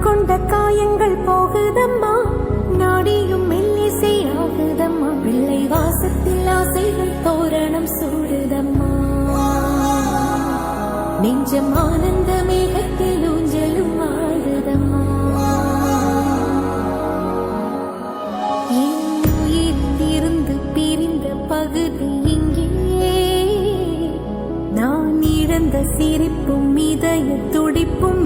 கொண்ட காயங்கள் போகுதம்மா, நாடியும் மெல்லிசை ஆகுதம்மா, பிள்ளை வாசத்தில் ஆசைகள் தோரணம் சூடுதம்மா, நெஞ்சம் ஆனந்த மேகத்தில் ஊஞ்சலும் ஆடுதம்மா. இருந்து பிரிந்த பகுதி இங்கே, நான் இழந்த சிரிப்பும் இதய துடிப்பும்